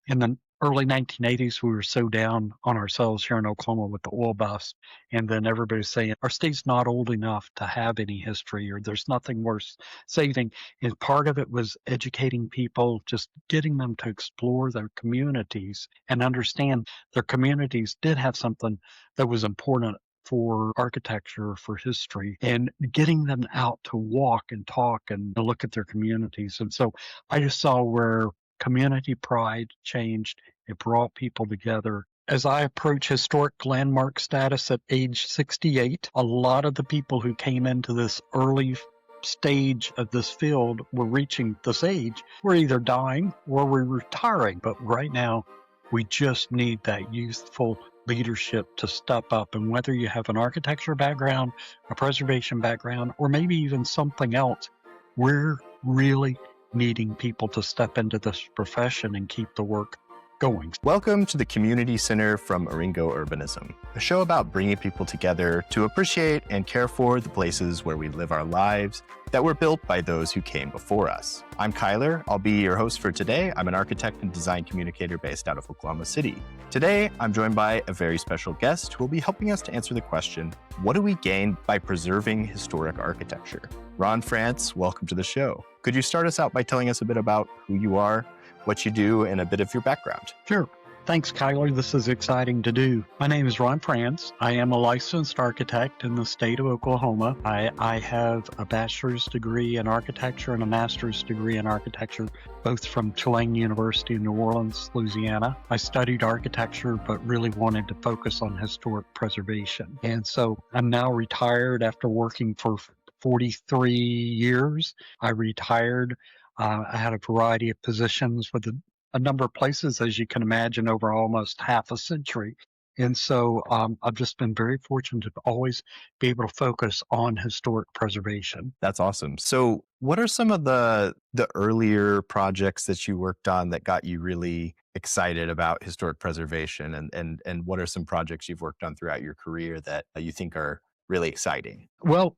In the early 1980s, we were so down on ourselves here in Oklahoma with the oil bust. And then everybody was saying our state's not old enough to have any history or there's nothing worth saving. And part of it was educating people, just getting them to explore their communities and understand their communities did have something that was important for architecture, for history, and getting them out to walk and talk and to look at their communities. And so I just saw where community pride changed. It brought people together. As I approach historic landmark status at age 68, a lot of the people who came into this early stage of this field were reaching this age. We're either dying or we're retiring. But right now, we just need that youthful leadership to step up. And whether you have an architecture background, a preservation background, or maybe even something else, we're really needing people to step into this profession and keep the work going. Welcome to the Community Center from Eryngo Urbanism, a show about bringing people together to appreciate and care for the places where we live our lives that were built by those who came before us. I'm Kyler. I'll be your host for today. I'm an architect and design communicator based out of Oklahoma City. Today, I'm joined by a very special guest who will be helping us to answer the question, what do we gain by preserving historic architecture? Ron Frantz, welcome to the show. Could you start us out by telling us a bit about who you are, what you do, and a bit of your background? Sure. Thanks, Kyler. This is exciting to do. My name is Ron Frantz. I am a licensed architect in the state of Oklahoma. I have a bachelor's degree in architecture and a master's degree in architecture, both from Tulane University in New Orleans, Louisiana. I studied architecture, but really wanted to focus on historic preservation. And so I'm now retired after working for 43 years. I retired. I had a variety of positions with a number of places, as you can imagine, over almost half a century. And so I've just been very fortunate to always be able to focus on historic preservation. That's awesome. So what are some of the earlier projects that you worked on that got you really excited about historic preservation? And what are some projects you've worked on throughout your career that you think are really exciting? Well,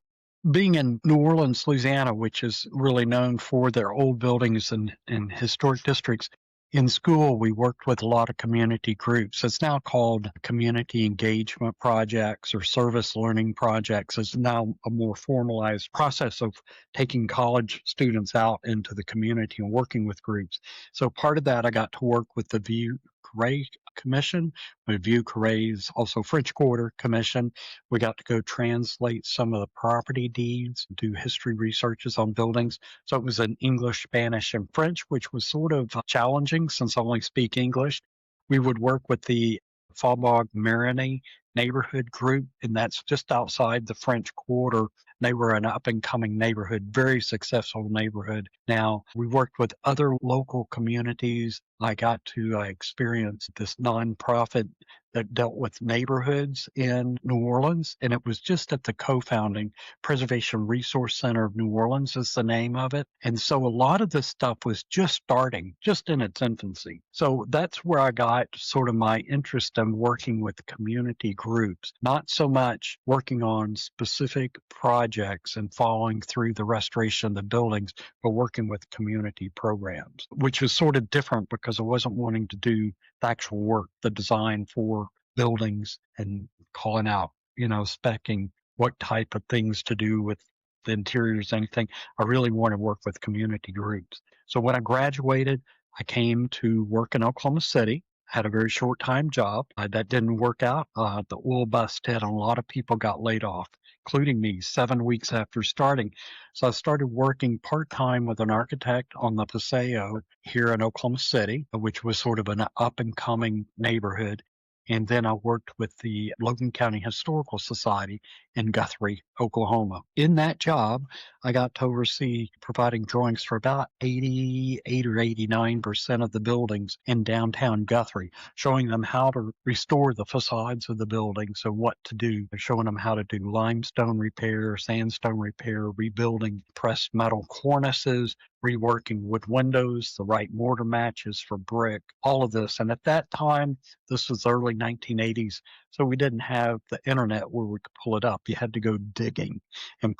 being in New Orleans, Louisiana, which is really known for their old buildings and historic districts, in school, we worked with a lot of community groups. It's now called community engagement projects or service learning projects. It's now a more formalized process of taking college students out into the community and working with groups. So part of that, I got to work with the Vieux Carré Commission. With Vieux Carré is also French Quarter Commission. We got to go translate some of the property deeds, do history researches on buildings. So it was in English, Spanish, and French, which was sort of challenging since I only speak English. We would work with the Faubourg Marigny neighborhood group, and that's just outside the French Quarter. They were an up-and-coming neighborhood, very successful neighborhood. Now, we worked with other local communities. I got to experience this nonprofit that dealt with neighborhoods in New Orleans, and it was just at the co-founding Preservation Resource Center of New Orleans is the name of it. And so a lot of this stuff was just starting, just in its infancy. So that's where I got sort of my interest in working with community groups, not so much working on specific projects and following through the restoration of the buildings, but working with community programs, which is sort of different because I wasn't wanting to do the actual work, the design for buildings and calling out, specing what type of things to do with the interiors, anything. I really want to work with community groups. So when I graduated, I came to work in Oklahoma City. Had a very short time job. That didn't work out. The oil bust hit and a lot of people got laid off, including me, 7 weeks after starting. So I started working part-time with an architect on the Paseo here in Oklahoma City, which was sort of an up-and-coming neighborhood. And then I worked with the Logan County Historical Society in Guthrie, Oklahoma. In that job, I got to oversee providing drawings for about 88 or 89% of the buildings in downtown Guthrie, showing them how to restore the facades of the buildings and what to do, showing them how to do limestone repair, sandstone repair, rebuilding pressed metal cornices, reworking wood windows, the right mortar matches for brick, all of this. And at that time, this was the early 1980s, so we didn't have the internet where we could pull it up. You had to go digging and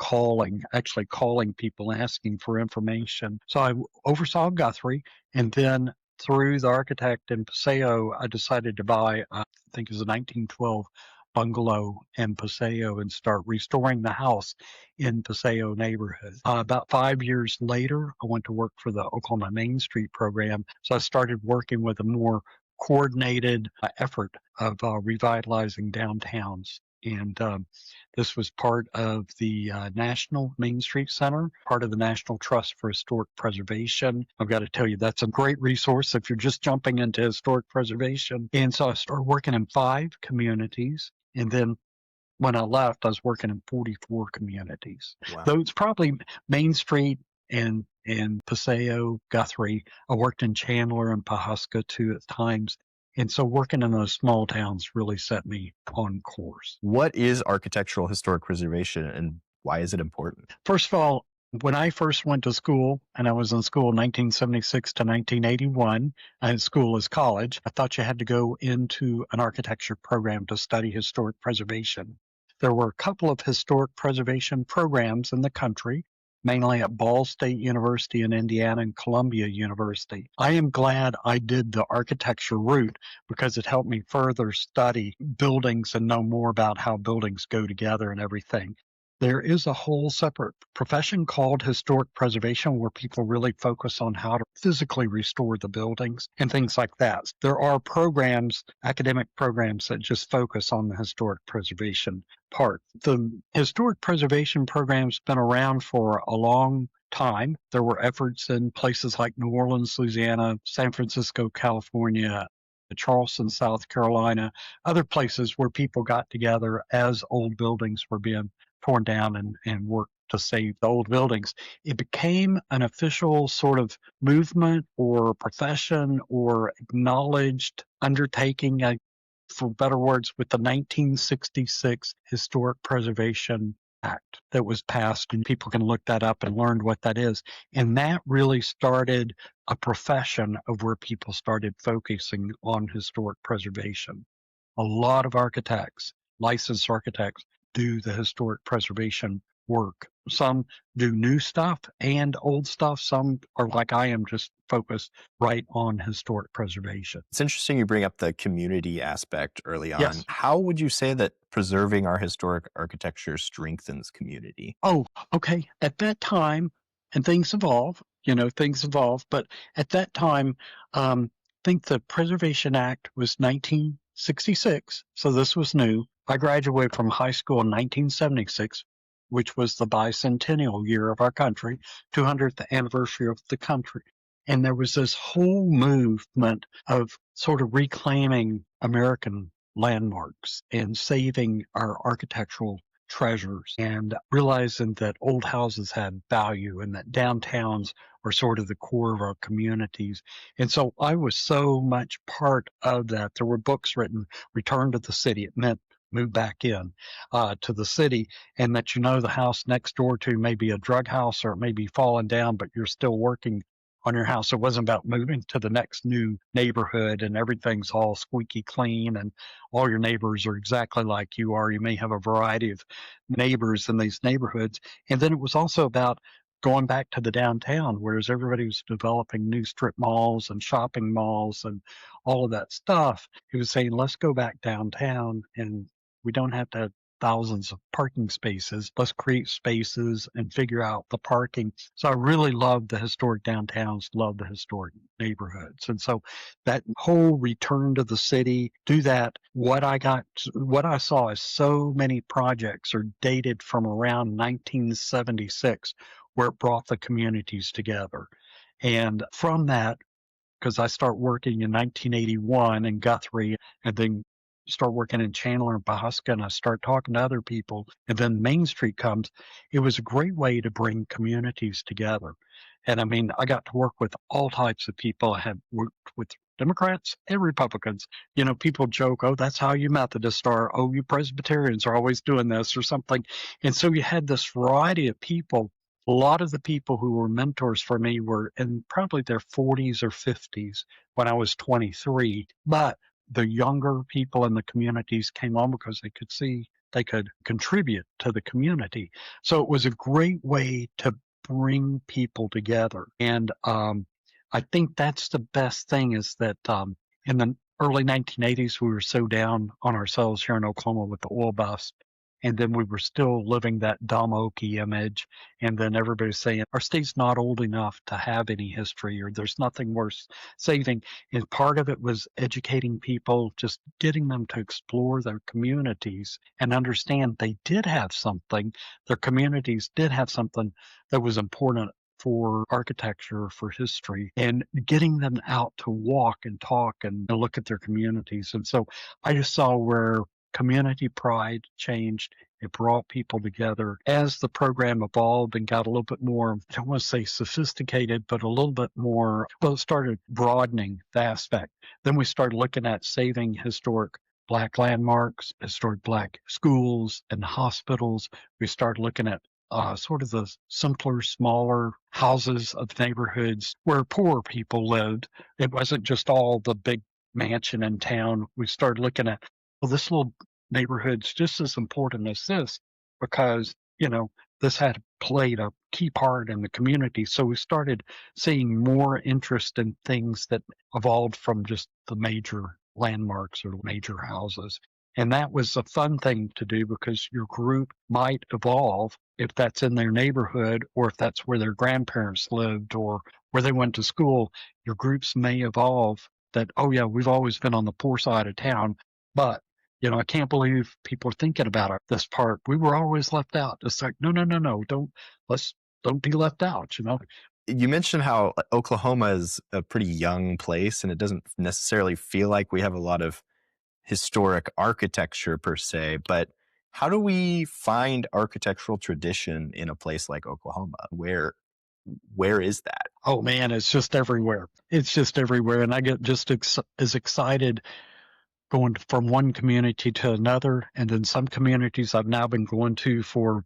actually calling people, asking for information. So I oversaw Guthrie, and then through the architect in Paseo, I decided to buy, I think it was a 1912 bungalow in Paseo and start restoring the house in Paseo neighborhood. About 5 years later, I went to work for the Oklahoma Main Street program. So I started working with a more coordinated effort of revitalizing downtowns. And this was part of the National Main Street Center, part of the National Trust for Historic Preservation. I've got to tell you, that's a great resource if you're just jumping into historic preservation. And so I started working in 5 communities. And then when I left, I was working in 44 communities. Wow. Though it's probably Main Street and Paseo, Guthrie. I worked in Chandler and Pahuska too at times. And so working in those small towns really set me on course. What is architectural historic preservation and why is it important? First of all, when I first went to school, and I was in school 1976 to 1981, and school is college, I thought you had to go into an architecture program to study historic preservation. There were a couple of historic preservation programs in the country, mainly at Ball State University in Indiana and Columbia University. I am glad I did the architecture route because it helped me further study buildings and know more about how buildings go together and everything. There is a whole separate profession called historic preservation where people really focus on how to physically restore the buildings and things like that. There are programs, academic programs, that just focus on the historic preservation part. The historic preservation program's been around for a long time. There were efforts in places like New Orleans, Louisiana, San Francisco, California, Charleston, South Carolina, other places where people got together as old buildings were being torn down and worked to save the old buildings. It became an official sort of movement or profession or acknowledged undertaking, for better words, with the 1966 Historic Preservation Act that was passed, and people can look that up and learn what that is. And that really started a profession of where people started focusing on historic preservation. A lot of architects, licensed architects, do the historic preservation work. Some do new stuff and old stuff. Some are like I am, just focused right on historic preservation. It's interesting you bring up the community aspect early on. Yes. How would you say that preserving our historic architecture strengthens community? Oh, okay. At that time, and things evolve, but at that time, I think the Preservation Act was 1966, so this was new. I graduated from high school in 1976, which was the bicentennial year of our country, 200th anniversary of the country. And there was this whole movement of sort of reclaiming American landmarks and saving our architectural treasures and realizing that old houses had value and that downtowns are sort of the core of our communities. And so I was so much part of that. There were books written, Return to the City. It meant move back in to the city, and that the house next door to may be a drug house or it may be falling down, but you're still working on your house. It wasn't about moving to the next new neighborhood and everything's all squeaky clean and all your neighbors are exactly like you are. You may have a variety of neighbors in these neighborhoods. And then it was also about going back to the downtown, whereas everybody was developing new strip malls and shopping malls and all of that stuff. It was saying, let's go back downtown, and we don't have to have thousands of parking spaces. Let's create spaces and figure out the parking. So I really love the historic downtowns, love the historic neighborhoods. And so that whole return to the city, do that. What I saw is so many projects are dated from around 1976, where it brought the communities together. And from that, because I start working in 1981 in Guthrie and then start working in Chandler and Pahuska, and I start talking to other people, and then Main Street comes, it was a great way to bring communities together. And I mean, I got to work with all types of people. I had worked with Democrats and Republicans. People joke, oh, that's how you Methodists are. Oh, you Presbyterians are always doing this or something. And so you had this variety of people. A lot of the people who were mentors for me were in probably their 40s or 50s when I was 23. But the younger people in the communities came on because they could see they could contribute to the community. So it was a great way to bring people together. And I think that's the best thing is that in the early 1980s, we were so down on ourselves here in Oklahoma with the oil bust. And then we were still living that dumb Okie image. And then everybody's saying our state's not old enough to have any history or there's nothing worth saving. And part of it was educating people, just getting them to explore their communities and understand they did have something. Their communities did have something that was important for architecture, for history, and getting them out to walk and talk and look at their communities. And so I just saw where community pride changed. It brought people together. As the program evolved and got a little bit more, I don't want to say sophisticated, but a little bit more, well, it started broadening the aspect. Then we started looking at saving historic Black landmarks, historic Black schools and hospitals. We started looking at sort of the simpler, smaller houses of neighborhoods where poor people lived. It wasn't just all the big mansion in town. We started looking at, well, this little neighborhood's just as important as this because, this had played a key part in the community. So we started seeing more interest in things that evolved from just the major landmarks or major houses. And that was a fun thing to do because your group might evolve if that's in their neighborhood or if that's where their grandparents lived or where they went to school. Your groups may evolve that, oh, yeah, we've always been on the poor side of town, but I can't believe people are thinking about this part. We were always left out. It's like, no, no, no, no, don't be left out. You mentioned how Oklahoma is a pretty young place and it doesn't necessarily feel like we have a lot of historic architecture per se, but how do we find architectural tradition in a place like Oklahoma? Where is that? Oh man, it's just everywhere. It's just everywhere. And I get just as excited going from one community to another. And then some communities I've now been going to for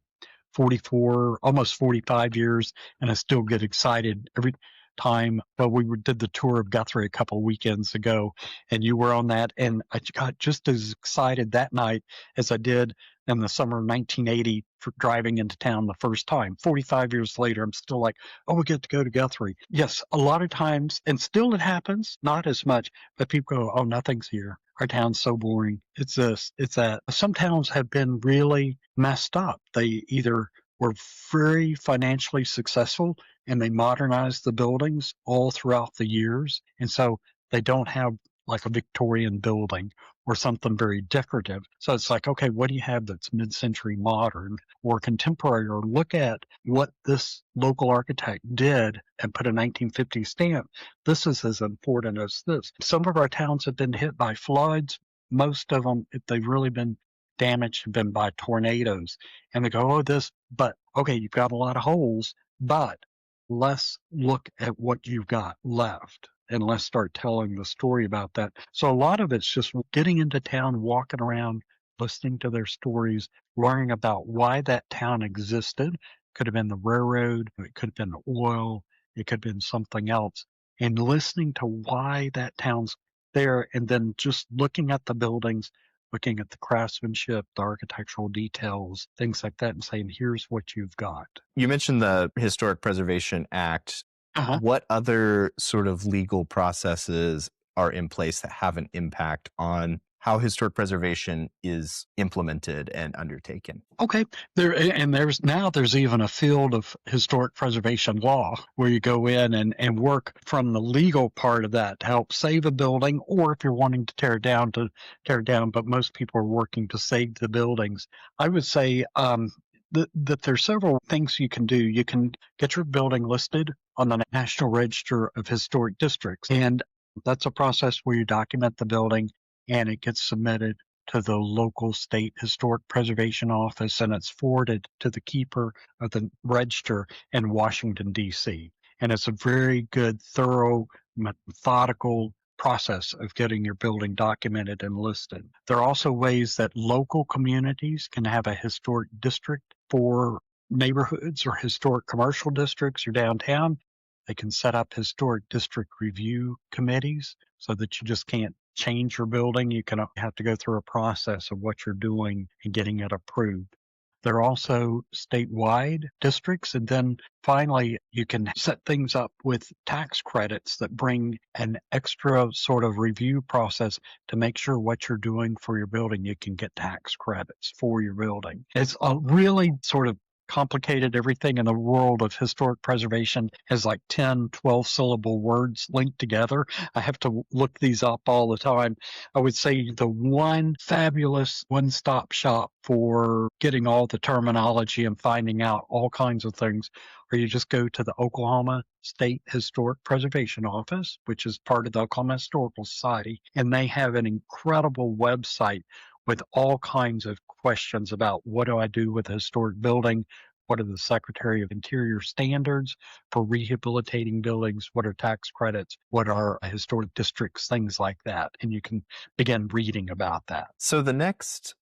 44, almost 45 years, and I still get excited every time. But we did the tour of Guthrie a couple of weekends ago, and you were on that, and I got just as excited that night as I did in the summer of 1980 for driving into town the first time. 45 years later, I'm still like, oh, we get to go to Guthrie. Yes, a lot of times, and still it happens, not as much, but people go, oh, nothing's here. Our town's so boring. It's this, it's that. Some towns have been really messed up. They either were very financially successful and they modernized the buildings all throughout the years. And so they don't have like a Victorian building or something very decorative. So it's like, okay, what do you have that's mid-century modern or contemporary? Or look at what this local architect did and put a 1950s stamp. This is as important as this. Some of our towns have been hit by floods. Most of them, if they've really been damaged, have been by tornadoes. And they go, oh, this, but okay, you've got a lot of holes, but let's look at what you've got left and let's start telling the story about that. So a lot of it's just getting into town, walking around, listening to their stories, learning about why that town existed. Could have been the railroad, it could have been the oil, it could have been something else. And listening to why that town's there and then just looking at the buildings, looking at the craftsmanship, the architectural details, things like that, and saying, here's what you've got. You mentioned the Historic Preservation Act. Uh-huh. What other sort of legal processes are in place that have an impact on how historic preservation is implemented and undertaken? Okay. There's even a field of historic preservation law where you go in and work from the legal part of that to help save a building, or if you're wanting to tear it down, but most people are working to save the buildings. I would say that there's several things you can do. You can get your building listed on the National Register of Historic Districts, and that's a process where you document the building and it gets submitted to the local state historic preservation office and it's forwarded to the keeper of the register in Washington, D.C. And it's a very good, thorough, methodical process of getting your building documented and listed. There are also ways that local communities can have a historic district for neighborhoods or historic commercial districts or downtown. They can set up historic district review committees so that you just can't change your building. You can have to go through a process of what you're doing and getting it approved. They're also statewide districts. And then finally, you can set things up with tax credits that bring an extra sort of review process to make sure what you're doing for your building, you can get tax credits for your building. It's a really sort of complicated. Everything in the world of historic preservation has like 10, 12 syllable words linked together. I have to look these up all the time. I would say the one fabulous one-stop shop for getting all the terminology and finding out all kinds of things, or you just go to the Oklahoma State Historic Preservation Office, which is part of the Oklahoma Historical Society, and they have an incredible website with all kinds of questions about what do I do with a historic building? What are the Secretary of Interior standards for rehabilitating buildings? What are tax credits? What are historic districts? Things like that. And you can begin reading about that. So the next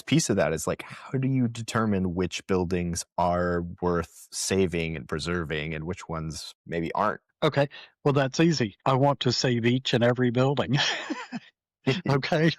piece of that is like, how do you determine which buildings are worth saving and preserving and which ones maybe aren't? Okay, well, that's easy. I want to save each and every building. Okay.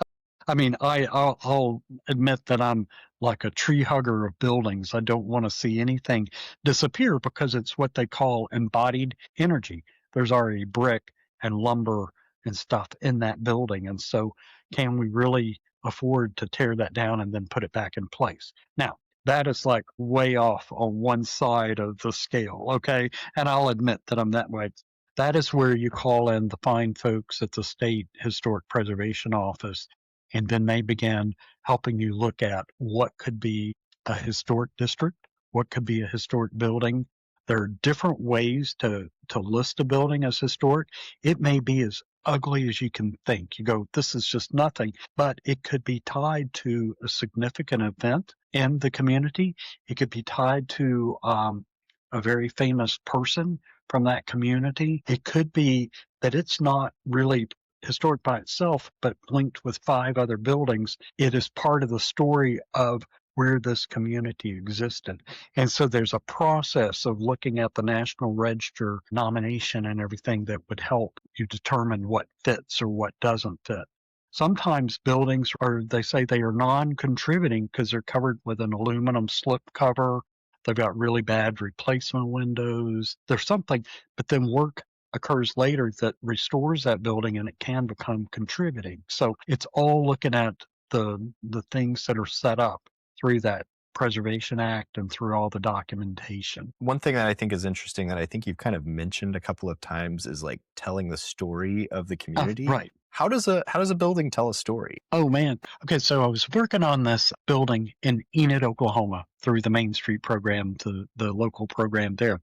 I mean, I'll admit that I'm like a tree hugger of buildings. I don't want to see anything disappear because it's what they call embodied energy. There's already brick and lumber and stuff in that building. And so can we really afford to tear that down and then put it back in place? Now, that is like way off on one side of the scale. Okay. And I'll admit that I'm that way. That is where you call in the fine folks at the State Historic Preservation Office, and then they began helping you look at what could be a historic district, what could be a historic building. There are different ways to list a building as historic. It may be as ugly as you can think. You go, this is just nothing, but it could be tied to a significant event in the community. It could be tied to a very famous person from that community. It could be that it's not really historic by itself, but linked with 5 other buildings. It is part of the story of where this community existed. And so there's a process of looking at the National Register nomination and everything that would help you determine what fits or what doesn't fit. Sometimes buildings are, they say they are non-contributing because they're covered with an aluminum slip cover. They've got really bad replacement windows. There's something, but then work occurs later that restores that building and it can become contributing. So it's all looking at the things that are set up through that Preservation Act and through all the documentation. One thing that I think is interesting that I think you've kind of mentioned a couple of times is like telling the story of the community. Right. How does a building tell a story? Oh man. Okay, so I was working on this building in Enid, Oklahoma through the Main Street program, the local program there.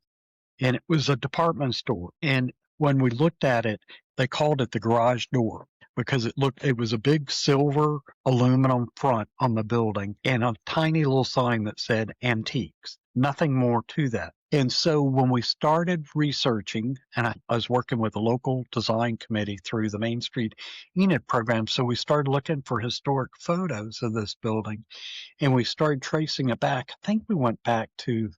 And it was a department store. And when we looked at it, they called it the garage door because it was a big silver aluminum front on the building and a tiny little sign that said antiques. Nothing more to that. And so when we started researching, and I was working with a local design committee through the Main Street Enid program, so we started looking for historic photos of this building and we started tracing it back. I think we went back to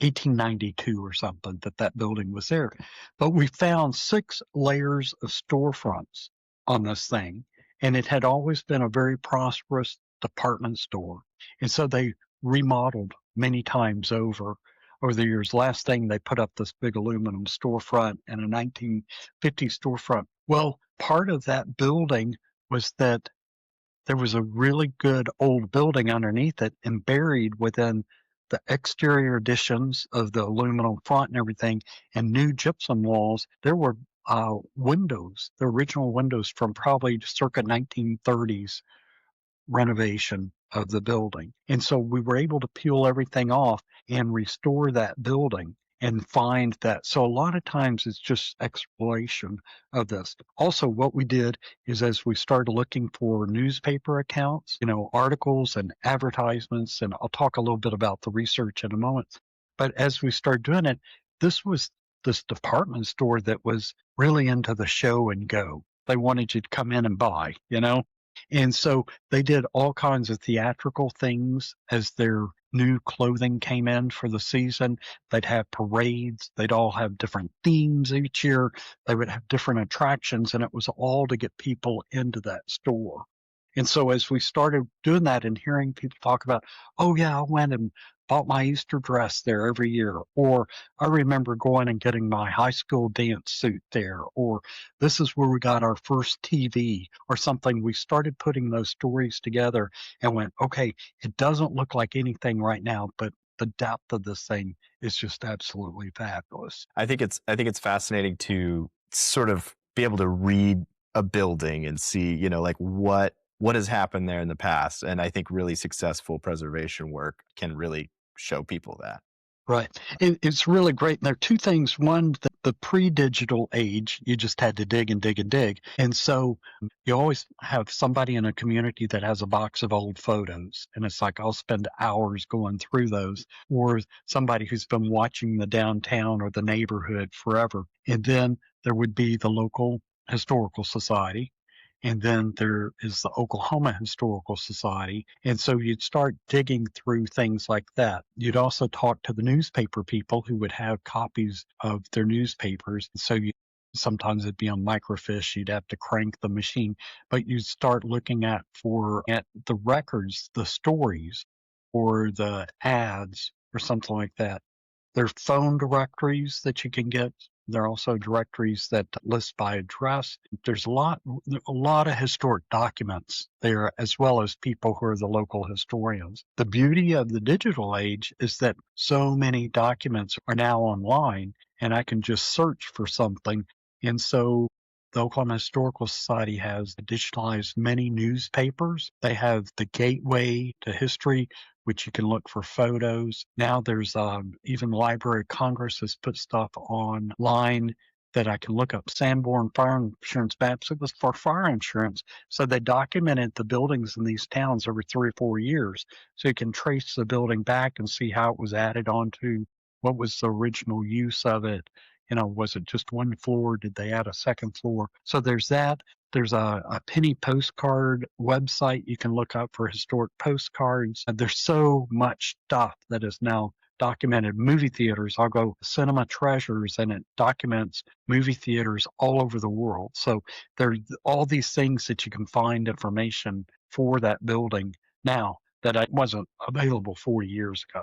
1892 or something that building was there. But we found 6 layers of storefronts on this thing, and it had always been a very prosperous department store. And so they remodeled many times over the years. Last thing, they put up this big aluminum storefront and a 1950 storefront. Well, part of that building was that there was a really good old building underneath it, and buried within the exterior additions of the aluminum front and everything and new gypsum walls, there were windows, the original windows from probably circa 1930s renovation of the building. And so we were able to peel everything off and restore that building and find that. So a lot of times it's just exploration of this. Also, what we did is as we started looking for newspaper accounts, articles and advertisements, and I'll talk a little bit about the research in a moment. But as we started doing it, this was this department store that was really into the show and go. They wanted you to come in and buy, And so they did all kinds of theatrical things as their new clothing came in for the season. They'd have parades. They'd all have different themes each year. They would have different attractions, and it was all to get people into that store. And so as we started doing that and hearing people talk about, oh yeah, I went and bought my Easter dress there every year, or I remember going and getting my high school dance suit there, or this is where we got our first TV or something. We started putting those stories together and went, okay, it doesn't look like anything right now, but the depth of this thing is just absolutely fabulous. I think it's fascinating to sort of be able to read a building and see, like what has happened there in the past. And I think really successful preservation work can really show people that. Right. It's really great. And there are two things. One, the pre-digital age, you just had to dig and dig and dig. And so you always have somebody in a community that has a box of old photos. And it's like, I'll spend hours going through those. Or somebody who's been watching the downtown or the neighborhood forever. And then there would be the local historical society. And then there is the Oklahoma Historical Society. And so you'd start digging through things like that. You'd also talk to the newspaper people who would have copies of their newspapers. So sometimes it'd be on microfiche. You'd have to crank the machine, but you'd start looking at the records, the stories, or the ads, or something like that. There's phone directories that you can get. There are also directories that list by address. There's a lot of historic documents there, as well as people who are the local historians. The beauty of the digital age is that so many documents are now online, and I can just search for something. And so the Oklahoma Historical Society has digitalized many newspapers. They have the Gateway to History, which you can look for photos. Now there's even the Library of Congress has put stuff online that I can look up. Sanborn Fire Insurance maps. It was for fire insurance. So they documented the buildings in these towns every 3 or 4 years. So you can trace the building back and see how it was added onto, what was the original use of it. Was it just one floor? Did they add a second floor? So there's that. There's a penny postcard website you can look up for historic postcards. And there's so much stuff that is now documented. Movie theaters, I'll go Cinema Treasures, and it documents movie theaters all over the world. So there's all these things that you can find information for that building now that wasn't available 40 years ago.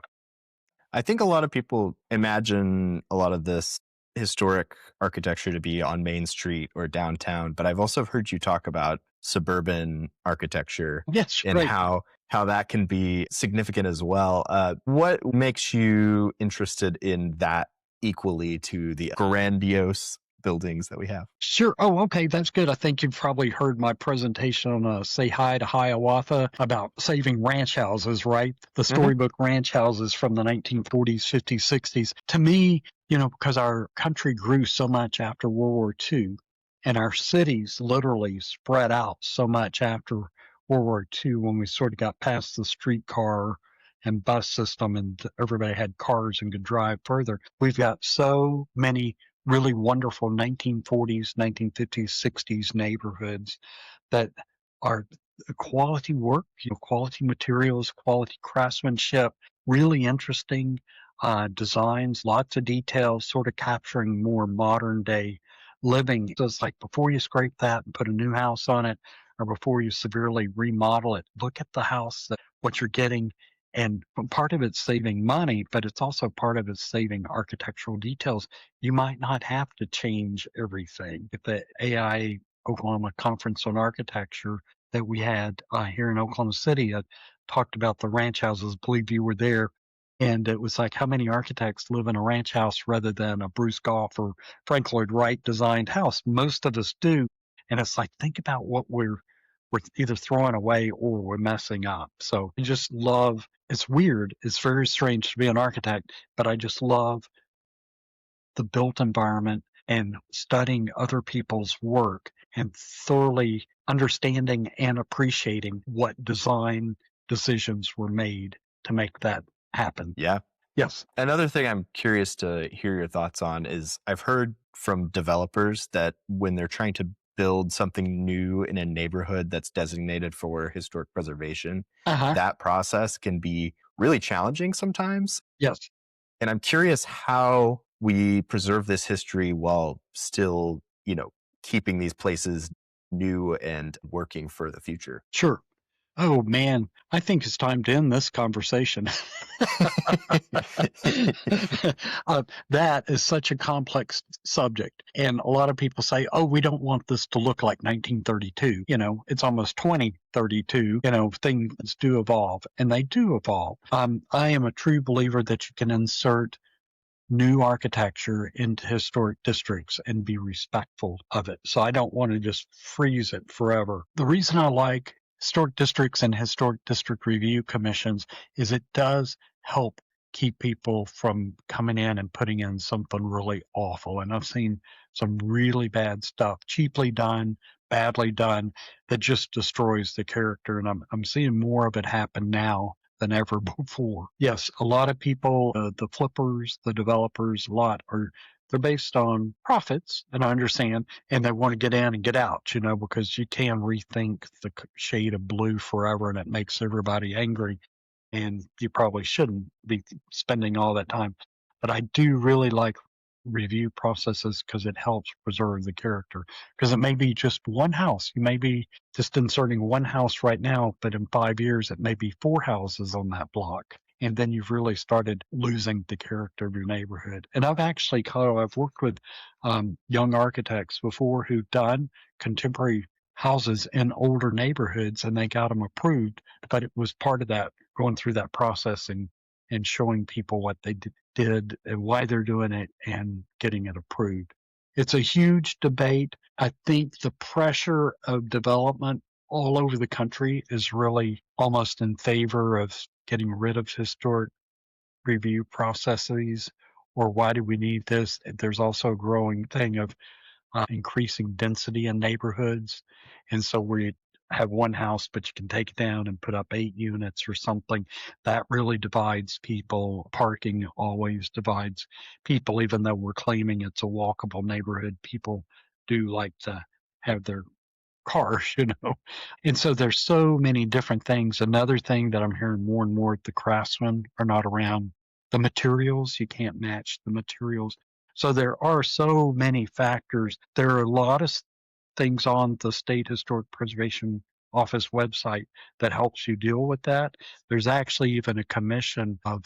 I think a lot of people imagine a lot of this historic architecture to be on Main Street or downtown, but I've also heard you talk about suburban architecture Yes, and great. how that can be significant as well. What makes you interested in that equally to the grandiose buildings that we have? Sure. Oh, okay. That's good. I think you've probably heard my presentation on Say Hi to Hiawatha about saving ranch houses, right? The Hmm. storybook ranch houses from the 1940s, 50s, 60s. To me, because our country grew so much after World War II and our cities literally spread out so much after World War II when we sort of got past the streetcar and bus system and everybody had cars and could drive further. We've got so many really wonderful 1940s, 1950s, 60s neighborhoods that are quality work, quality materials, quality craftsmanship, really interesting designs, lots of details, sort of capturing more modern day living. So it's like before you scrape that and put a new house on it, or before you severely remodel it, look at the house, what you're getting. And part of it's saving money, but it's also part of it's saving architectural details. You might not have to change everything. At the AI Oklahoma Conference on Architecture that we had here in Oklahoma City, talked about the ranch houses. I believe you were there. And it was like, how many architects live in a ranch house rather than a Bruce Goff or Frank Lloyd Wright designed house? Most of us do. And it's like, think about what we're either throwing away or we're messing up. So I just love, it's weird. It's very strange to be an architect, but I just love the built environment and studying other people's work and thoroughly understanding and appreciating what design decisions were made to make that happen. Yeah. Yes. Another thing I'm curious to hear your thoughts on is I've heard from developers that when they're trying to build something new in a neighborhood that's designated for historic preservation, Uh-huh. that process can be really challenging sometimes. Yes. And I'm curious how we preserve this history while still, keeping these places new and working for the future? Sure. Oh man, I think it's time to end this conversation. That is such a complex subject. And a lot of people say, oh, we don't want this to look like 1932. It's almost 2032. Things do evolve, and they do evolve. I am a true believer that you can insert new architecture into historic districts and be respectful of it. So I don't want to just freeze it forever. The reason I like historic districts and historic district review commissions is it does help keep people from coming in and putting in something really awful. And I've seen some really bad stuff, cheaply done, badly done, that just destroys the character. And I'm seeing more of it happen now than ever before. Yes, a lot of people, the flippers, the developers, a lot they're based on profits, and I understand, and they want to get in and get out, because you can rethink the shade of blue forever, and it makes everybody angry, and you probably shouldn't be spending all that time. But I do really like review processes because it helps preserve the character. Because it may be just one house. You may be just inserting one house right now, but in 5 years, it may be four houses on that block. And then you've really started losing the character of your neighborhood. And I've worked with young architects before who've done contemporary houses in older neighborhoods, and they got them approved. But it was part of that, going through that process and showing people what they did and why they're doing it and getting it approved. It's a huge debate. I think the pressure of development all over the country is really almost in favor of getting rid of historic review processes, or why do we need this? There's also a growing thing of increasing density in neighborhoods. And so we have one house, but you can take it down and put up 8 units or something. That really divides people. Parking always divides people, even though we're claiming it's a walkable neighborhood. People do like to have their cars, And so there's so many different things. Another thing that I'm hearing more and more, the craftsmen are not around. The materials, you can't match the materials. So there are so many factors. There are a lot of things on the State Historic Preservation Office website that helps you deal with that. There's actually even a commission of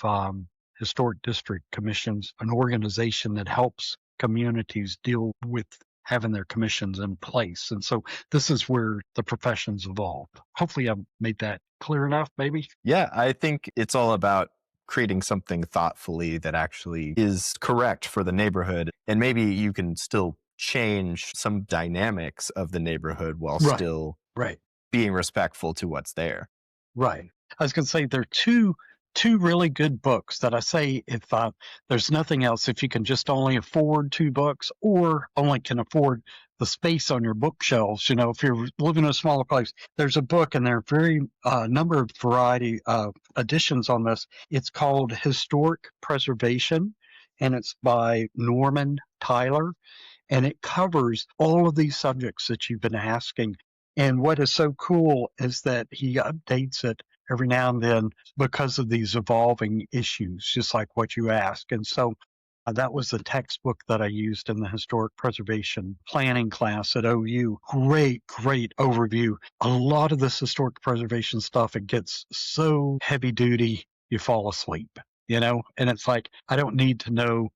historic district commissions, an organization that helps communities deal with having their commissions in place. And so this is where the professions evolve. Hopefully I've made that clear enough, maybe. Yeah, I think it's all about creating something thoughtfully that actually is correct for the neighborhood. And maybe you can still change some dynamics of the neighborhood while Right. still Right. being respectful to what's there. Right. I was going to say there are two really good books that I say, if there's nothing else, if you can just only afford two books or only can afford the space on your bookshelves, if you're living in a smaller place, there's a book, and there are very number of variety of editions on this. It's called Historic Preservation, and it's by Norman Tyler, and it covers all of these subjects that you've been asking. And what is so cool is that he updates it every now and then because of these evolving issues, just like what you ask. And so that was the textbook that I used in the historic preservation planning class at OU. Great, great overview. A lot of this historic preservation stuff, it gets so heavy duty, you fall asleep, and it's like, I don't need to know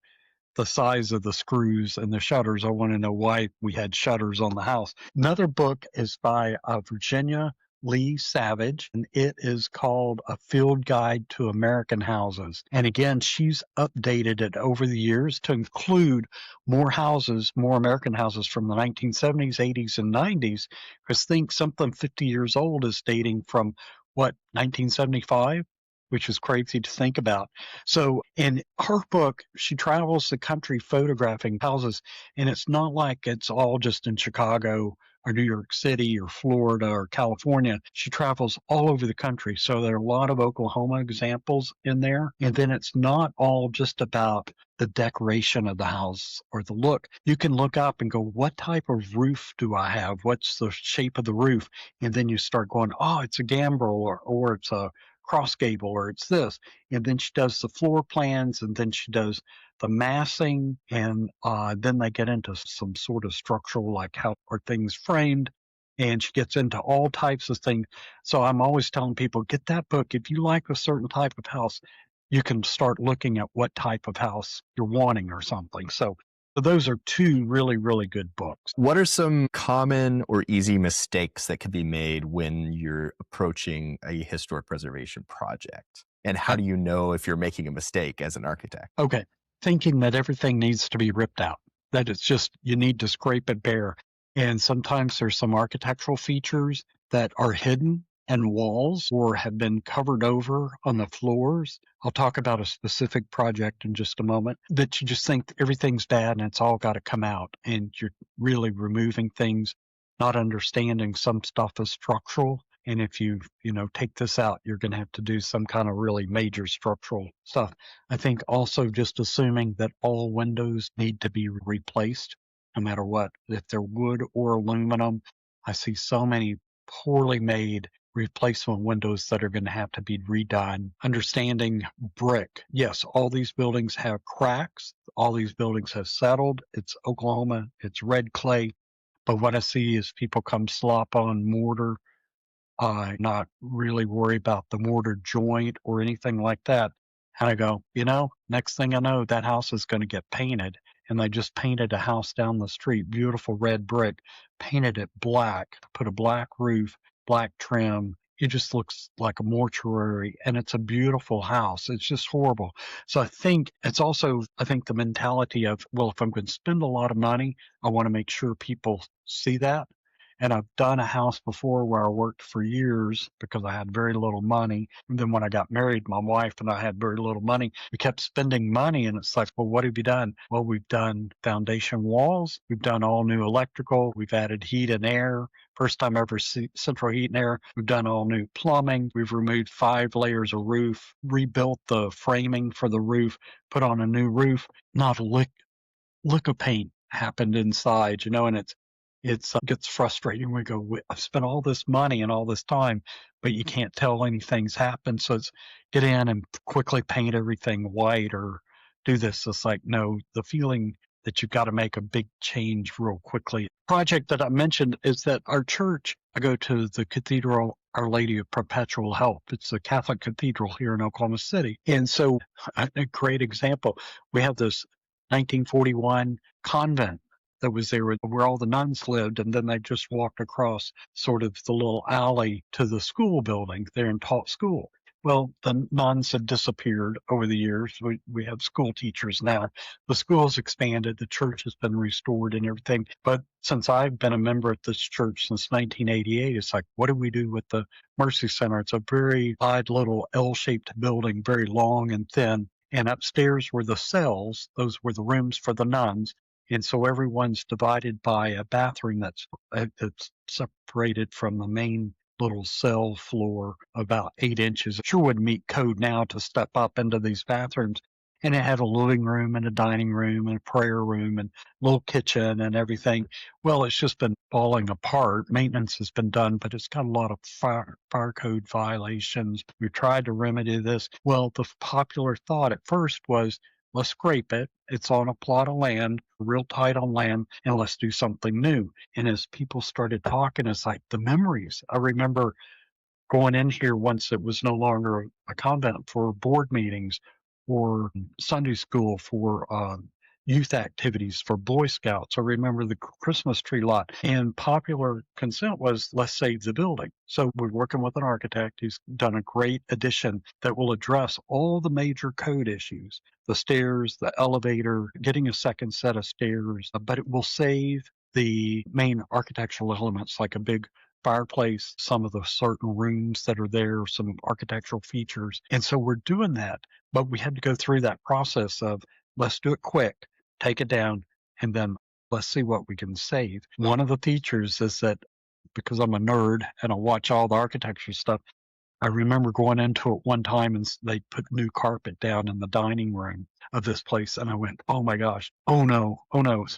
the size of the screws and the shutters. I want to know why we had shutters on the house. Another book is by Virginia Lee Savage, and it is called A Field Guide to American Houses. And again, she's updated it over the years to include more houses, more American houses from the 1970s, 80s, and 90s, because think something 50 years old is dating from, 1975? Which is crazy to think about. So in her book, she travels the country photographing houses, and it's not like it's all just in Chicago or New York City or Florida or California. She travels all over the country. So there are a lot of Oklahoma examples in there. And then it's not all just about the decoration of the house or the look. You can look up and go, what type of roof do I have? What's the shape of the roof? And then you start going, oh, it's a gambrel, or it's a cross gable, or it's this. And then she does the floor plans, and then she does the massing, and then they get into some sort of structural, like how are things framed. and she gets into all types of things. So I'm always telling people, get that book. If you like a certain type of house, you can start looking at what type of house you're wanting or something. So those are two really, really good books. What are some common or easy mistakes that could be made when you're approaching a historic preservation project? And how do you know if you're making a mistake as an architect? Okay. Thinking that everything needs to be ripped out, that it's just, you need to scrape it bare. And sometimes there's some architectural features that are hidden and walls or have been covered over on the floors. I'll talk about a specific project in just a moment that you just think everything's bad and it's all got to come out. And you're really removing things, not understanding some stuff is structural. And if take this out, you're going to have to do some kind of really major structural stuff. I think also just assuming that all windows need to be replaced, no matter what, if they're wood or aluminum. I see so many poorly made replacement windows that are going to have to be redone. Understanding brick. Yes, all these buildings have cracks. All these buildings have settled. It's Oklahoma. It's red clay. But what I see is people come slop on mortar, not really worry about the mortar joint or anything like that. And I go, next thing I know, that house is going to get painted. And they just painted a house down the street, beautiful red brick, painted it black, put a black roof, black trim. It just looks like a mortuary, and it's a beautiful house. It's just horrible. So I think it's also, the mentality of, well, if I'm going to spend a lot of money, I want to make sure people see that. And I've done a house before where I worked for years because I had very little money. And then when I got married, my wife and I had very little money. We kept spending money, and it's like, well, what have you done? Well, we've done foundation walls. We've done all new electrical. We've added heat and air. First time ever central heat and air. We've done all new plumbing. We've removed 5 layers of roof, rebuilt the framing for the roof, put on a new roof. Not a lick of paint happened inside, and it's gets frustrating. We go, I've spent all this money and all this time, but you can't tell anything's happened. So it's get in and quickly paint everything white or do this. It's like, no, the feeling that you've got to make a big change real quickly. Project that I mentioned is that our church, I go to the Cathedral Our Lady of Perpetual Help. It's a Catholic cathedral here in Oklahoma City. And so a great example, we have this 1941 convent that was there where all the nuns lived, and then they just walked across sort of the little alley to the school building there and taught school. Well, the nuns have disappeared over the years. We have school teachers now. The school's expanded. The church has been restored and everything. But since I've been a member at this church since 1988, it's like, what do we do with the Mercy Center? It's a very odd little L-shaped building, very long and thin. And upstairs were the cells. Those were the rooms for the nuns. And so everyone's divided by a bathroom that's separated from the main little cell floor about 8 inches. Sure would meet code now to step up into these bathrooms. And it had a living room and a dining room and a prayer room and a little kitchen and everything. Well, it's just been falling apart. Maintenance has been done, but it's got a lot of fire code violations. We tried to remedy this. Well, the popular thought at first was, let's scrape it. It's on a plot of land, real tight on land, and let's do something new. And as people started talking, it's like the memories. I remember going in here once it was no longer a convent for board meetings, for Sunday school, for youth activities, for Boy Scouts. I remember the Christmas tree lot. And popular consent was, let's save the building. So we're working with an architect who's done a great addition that will address all the major code issues, the stairs, the elevator, getting a second set of stairs, but it will save the main architectural elements like a big fireplace, some of the certain rooms that are there, some architectural features. And so we're doing that, but we had to go through that process of let's do it quick, take it down, and then let's see what we can save. One of the features is that because I'm a nerd and I watch all the architecture stuff, I remember going into it one time and they put new carpet down in the dining room of this place. And I went, oh my gosh, oh no,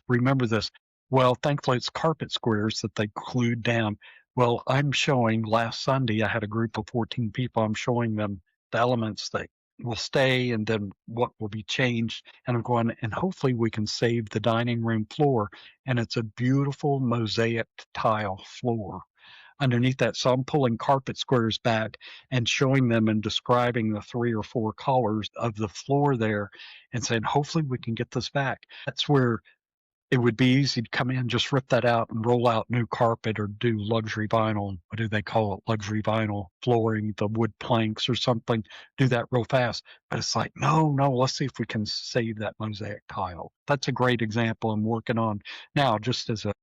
remember this. Well, thankfully it's carpet squares that they glued down. Well, I'm showing last Sunday, I had a group of 14 people. I'm showing them the elements that will stay and then what will be changed. And I'm going, and hopefully we can save the dining room floor. And it's a beautiful mosaic tile floor underneath that. So I'm pulling carpet squares back and showing them and describing the 3 or 4 colors of the floor there and saying, hopefully we can get this back. That's where it would be easy to come in, just rip that out and roll out new carpet or do luxury vinyl. What do they call it? Luxury vinyl flooring, the wood planks or something. Do that real fast. But it's like, no, let's see if we can save that mosaic tile. That's a great example I'm working on now, just as a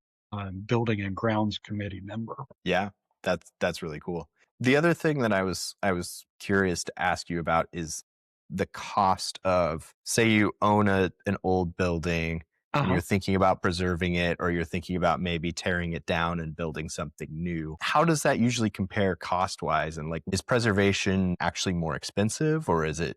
building and grounds committee member. Yeah, that's really cool. The other thing that I was curious to ask you about is the cost of, say you own an old building and you're thinking about preserving it, or you're thinking about maybe tearing it down and building something new. How does that usually compare cost-wise? And like, is preservation actually more expensive, or is it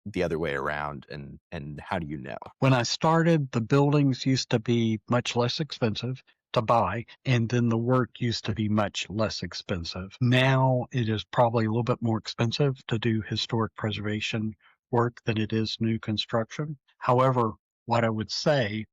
the other way around? And how do you know? When I started, the buildings used to be much less expensive to buy, and then the work used to be much less expensive. Now it is probably a little bit more expensive to do historic preservation work than it is new construction. However, what I would say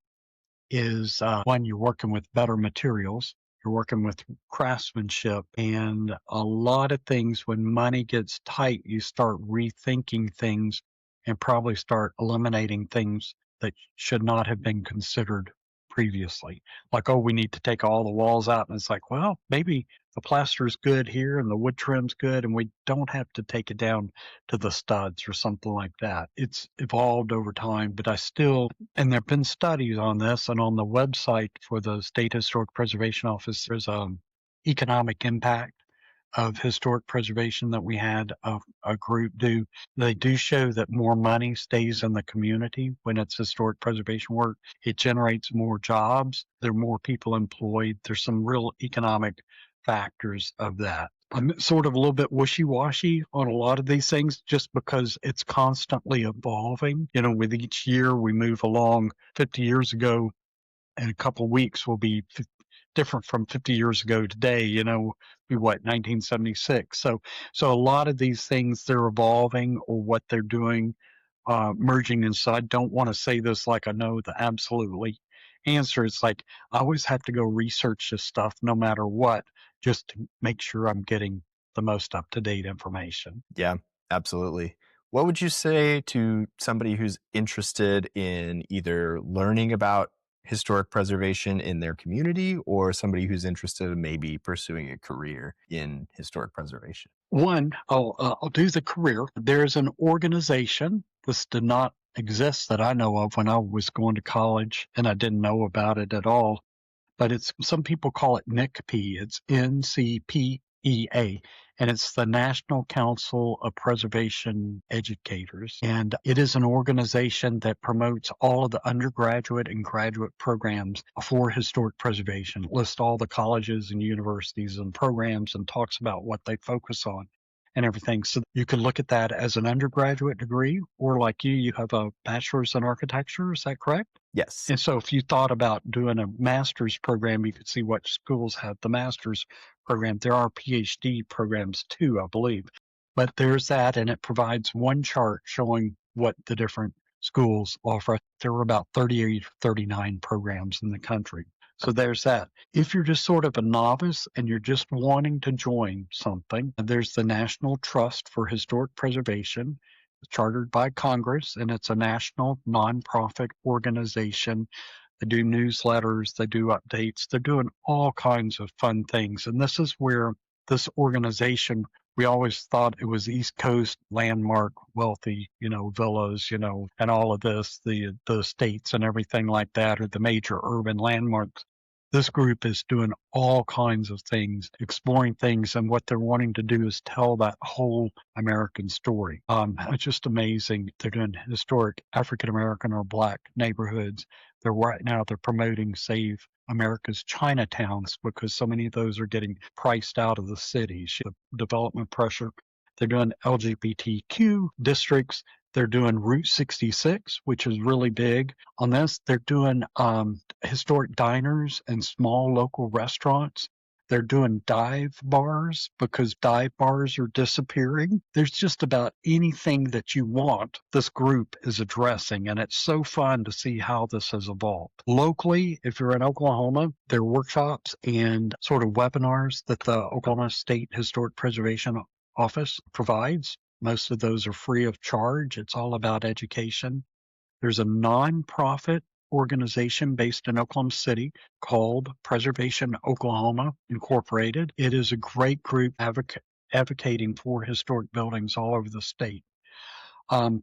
is one, you're working with better materials, you're working with craftsmanship, and a lot of things, when money gets tight, you start rethinking things and probably start eliminating things that should not have been considered previously. Like, oh, we need to take all the walls out. And it's like, well, maybe the plaster's good here and the wood trim's good, and we don't have to take it down to the studs or something like that. It's evolved over time, but I still, and there have been studies on this, and on the website for the State Historic Preservation Office, there's economic impact of historic preservation that we had a group do. They do show that more money stays in the community when it's historic preservation work. It generates more jobs. There are more people employed. There's some real economic factors of that. I'm sort of a little bit wishy-washy on a lot of these things just because it's constantly evolving. You know, with each year we move along. 50 years ago, in a couple of weeks will be different from 50 years ago today, you know, we 1976. So a lot of these things, they're evolving, or what they're doing, merging. And so I don't want to say this like I know the absolutely answer. It's like I always have to go research this stuff no matter what, just to make sure I'm getting the most up-to-date information. Yeah, absolutely. What would you say to somebody who's interested in either learning about historic preservation in their community, or somebody who's interested in maybe pursuing a career in historic preservation? One, I'll do the career. There's an organization. This did not exist that I know of when I was going to college, and I didn't know about it at all. But it's, some people call it NCPEA. It's NCPEA, and it's the National Council of Preservation Educators. And it is an organization that promotes all of the undergraduate and graduate programs for historic preservation. It lists all the colleges and universities and programs and talks about what they focus on and everything. So you can look at that as an undergraduate degree, or like you have a bachelor's in architecture. Is that correct? Yes. And so if you thought about doing a master's program, you could see what schools have the master's program. There are PhD programs too, I believe. But there's that, and it provides one chart showing what the different schools offer. There were about 38, 39 programs in the country. So there's that. If you're just sort of a novice and you're just wanting to join something, there's the National Trust for Historic Preservation, chartered by Congress, and it's a national nonprofit organization. They do newsletters, they do updates, they're doing all kinds of fun things. And this is where this organization, we always thought it was East Coast landmark, wealthy, you know, villas, you know, and all of this, the estates and everything like that, or the major urban landmarks. This group is doing all kinds of things, exploring things, and what they're wanting to do is tell that whole American story. It's just amazing. They're doing historic African American or Black neighborhoods. They're promoting Save America's Chinatowns, because so many of those are getting priced out of the cities. The development pressure. They're doing LGBTQ districts. They're doing Route 66, which is really big on this. They're doing historic diners and small local restaurants. They're doing dive bars because dive bars are disappearing. There's just about anything that you want, this group is addressing, and it's so fun to see how this has evolved. Locally, if you're in Oklahoma, there are workshops and sort of webinars that the Oklahoma State Historic Preservation Office provides. Most of those are free of charge. It's all about education. There's a nonprofit organization based in Oklahoma City called Preservation Oklahoma Incorporated. It is a great group advocating for historic buildings all over the state.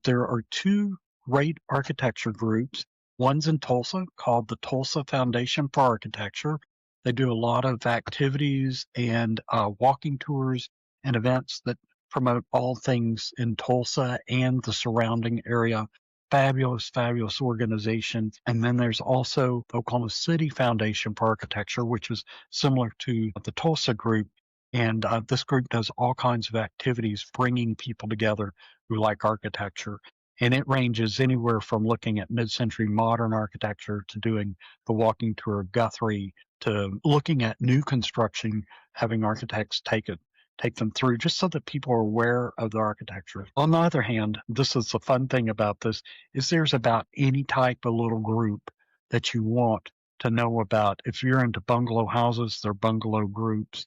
There are two great architecture groups. One's in Tulsa called the Tulsa Foundation for Architecture. They do a lot of activities and walking tours and events that promote all things in Tulsa and the surrounding area. Fabulous, fabulous organization. And then there's also the Oklahoma City Foundation for Architecture, which is similar to the Tulsa group. And this group does all kinds of activities, bringing people together who like architecture. And it ranges anywhere from looking at mid-century modern architecture to doing the walking tour of Guthrie to looking at new construction, having architects take them through just so that people are aware of the architecture. On the other hand, this is the fun thing about this, is there's about any type of little group that you want to know about. If you're into bungalow houses, they're bungalow groups.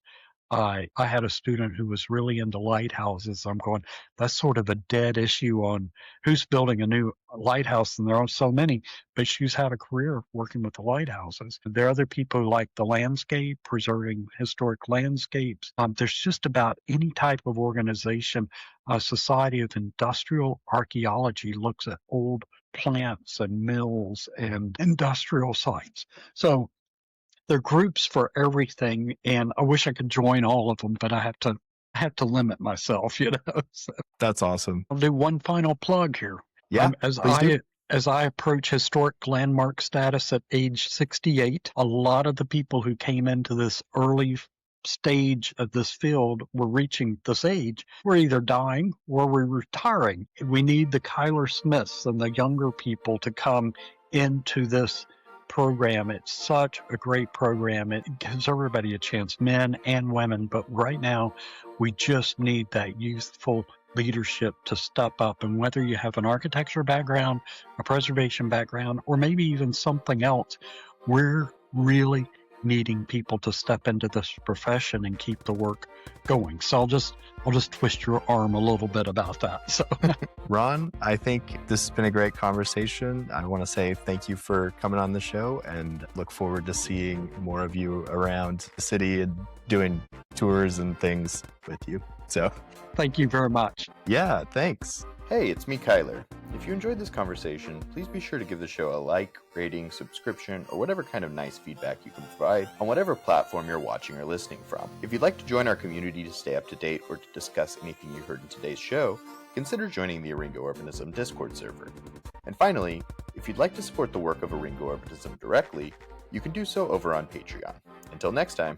I had a student who was really into lighthouses. I'm going, that's sort of a dead issue on who's building a new lighthouse, and there are so many, but she's had a career working with the lighthouses. There are other people who like the landscape, preserving historic landscapes. There's just about any type of organization. A Society of Industrial Archaeology looks at old plants and mills and industrial sites. So there are groups for everything, and I wish I could join all of them, but I have to limit myself, So That's awesome. I'll do one final plug here. Yeah, please do. As I approach historic landmark status at age 68, a lot of the people who came into this early stage of this field were reaching this age. We're either dying or we're retiring. We need the Kyler Smiths and the younger people to come into this program. It's such a great program. It gives everybody a chance, men and women. But right now, we just need that youthful leadership to step up. And whether you have an architecture background, a preservation background, or maybe even something else, we're really needing people to step into this profession and keep the work going. So I'll just twist your arm a little bit about that. So Ron, I think this has been a great conversation. I want to say thank you for coming on the show and look forward to seeing more of you around the city and doing tours and things with you. So thank you very much. Yeah, thanks. Hey, it's me, Kyler. If you enjoyed this conversation, please be sure to give the show a like, rating, subscription, or whatever kind of nice feedback you can provide on whatever platform you're watching or listening from. If you'd like to join our community to stay up to date or to discuss anything you heard in today's show, consider joining the Eryngo Urbanism Discord server. And finally, if you'd like to support the work of Eryngo Urbanism directly, you can do so over on Patreon. Until next time.